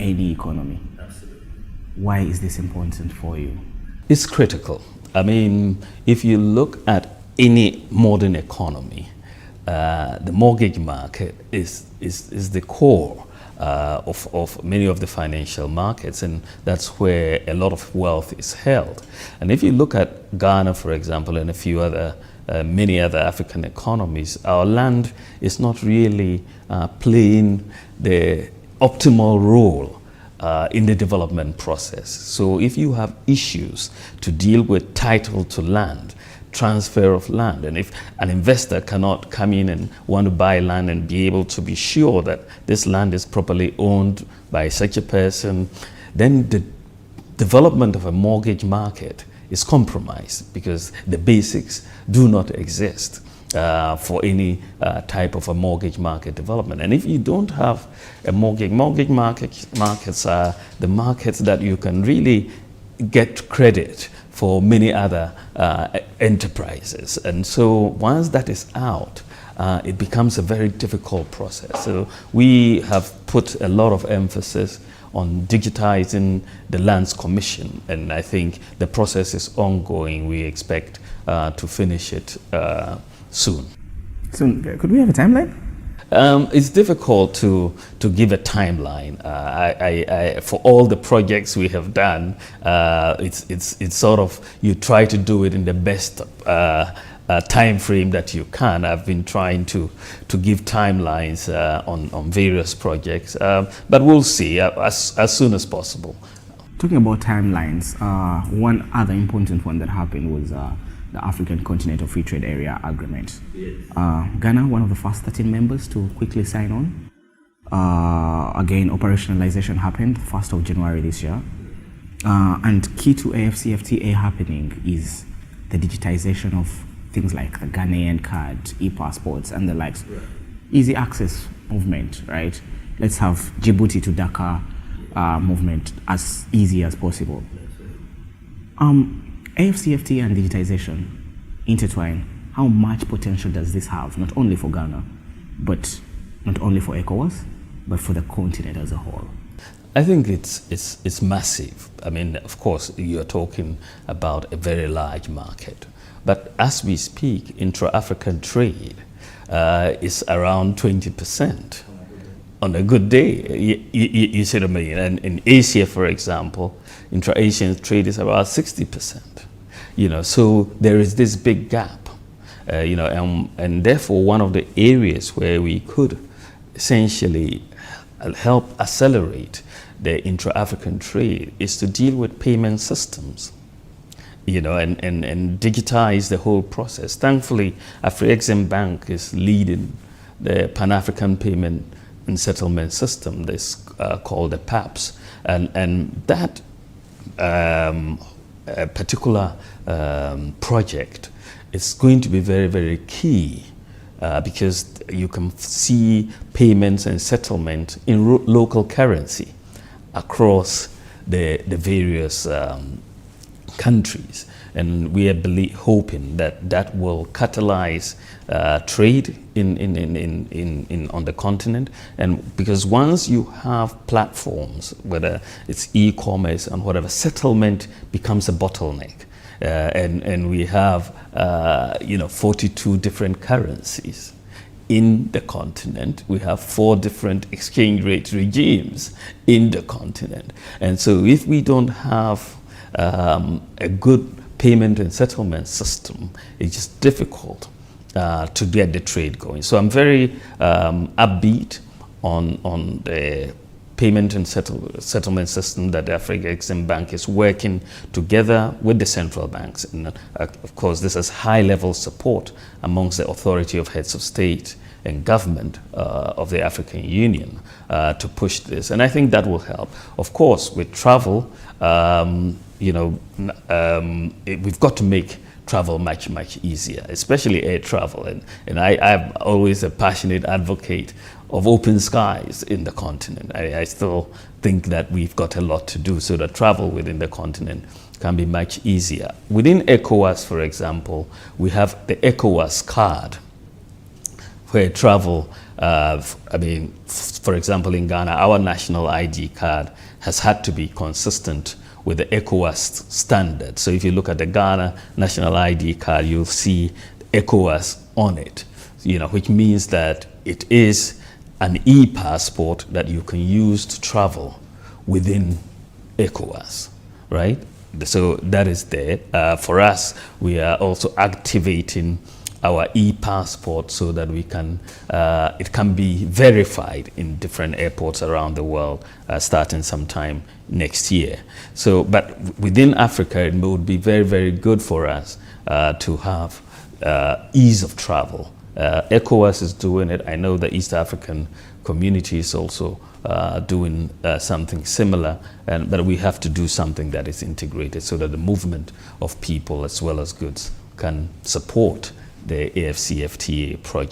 any economy. Absolutely. Why is this important for you? It's critical. I mean, if you look at any modern economy, the mortgage market is the core of many of the financial markets, and that's where a lot of wealth is held. And if you look at Ghana, for example, and a few other many other African economies, our land is not really playing the optimal role in the development process. So if you have issues to deal with title to land, transfer of land, and if an investor cannot come in and want to buy land and be able to be sure that this land is properly owned by such a person, then the development of a mortgage market is compromised because the basics do not exist for any type of a mortgage market development. And if you don't have a mortgage markets are the markets that you can really get credit for many other enterprises. And so once that is out, it becomes a very difficult process. So we have put a lot of emphasis on digitizing the Lands Commission, and I think the process is ongoing. We expect to finish it soon. Soon. Could we have a timeline? It's difficult to give a timeline. For all the projects we have done, it's sort of, you try to do it in the best time frame that you can. I've been trying to give timelines on various projects, but we'll see as soon as possible. Talking about timelines, one other important one that happened was the African Continental Free Trade Area Agreement. Yes. Ghana, one of the first 13 members to quickly sign on. Again, operationalization happened 1st of January this year. And key to AFCFTA happening is the digitization of things like the Ghanaian card, e-passports, and the likes. Right. Easy access movement, right? Let's have Djibouti to Dakar movement as easy as possible. AFCFTA and digitization intertwine. How much potential does this have, not only for Ghana, but not only for ECOWAS, but for the continent as a whole? I think it's massive. I mean, of course, you're talking about a very large market. But as we speak, intra-African trade is around 20%. On a good day, you see what I mean? And in Asia, for example, intra-Asian trade is about 60%. You know, so there is this big gap. You know, and therefore one of the areas where we could essentially help accelerate the intra-African trade is to deal with payment systems, you know, and digitize the whole process. Thankfully, Afrexim Bank is leading the Pan-African Payment and Settlement System, this called the PAPS, and that particular project is going to be very, very key because you can see payments and settlement in local currency across the various countries, and we are hoping that that will catalyze trade on the continent. And because once you have platforms, whether it's e-commerce and whatever, settlement becomes a bottleneck, and we have 42 different currencies in the continent. We have 4 different exchange rate regimes in the continent, and so if we don't have a good payment and settlement system, it's just difficult to get the trade going. So I'm very upbeat on the payment and settlement system that the Afrexim Bank is working together with the central banks. And of course, this has high-level support amongst the authority of heads of state and government of the African Union to push this. And I think that will help. Of course, with travel, we've got to make travel much, much easier, especially air travel. And I'm always a passionate advocate of open skies in the continent. I still think that we've got a lot to do so that travel within the continent can be much easier. Within ECOWAS, for example, we have the ECOWAS card, where travel, I mean, for example, in Ghana, our national ID card has had to be consistent with the ECOWAS standard. So if you look at the Ghana national ID card, you'll see ECOWAS on it, which means that it is an e-passport that you can use to travel within ECOWAS, right? So that is there. For us, we are also activating our e-passport so that we can, it can be verified in different airports around the world, starting sometime next year. So, but within Africa, it would be very, very good for us to have ease of travel. ECOWAS is doing it. I know the East African community is also doing something similar, but we have to do something that is integrated so that the movement of people as well as goods can support the AFCFTA project.